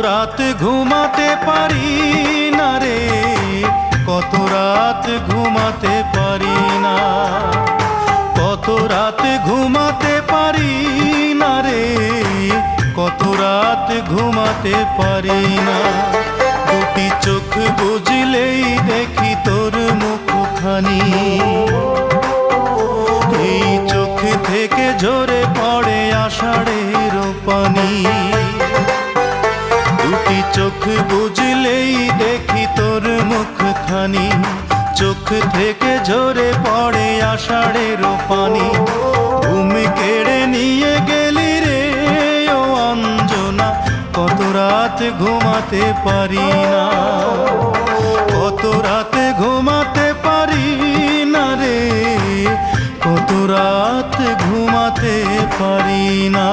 রাত ঘুমাতে পারি না রে, কত রাত ঘুমাতে পারি না, কত রাত ঘুমাতে পারি না রে, কত রাত ঘুমাতে পারি না। দুটি চোখ বুঝলেই দেখি তোর মুখখানি, এই চোখ থেকে ঝরে পড়ে আষাঢ়ের পানি। দুটি চোখ বুঝলেই দেখি তোর মুখখানি, চোখ থেকে ঝরে পড়ে আষাঢ়ের পানি। ঘুম কেড়ে নিয়ে গেলি রে ও অঞ্জনা, কত রাত ঘুমাতে পারি না, কত রাত ঘুমাতে পারি না রে, কত রাত ঘুমাতে পারি না।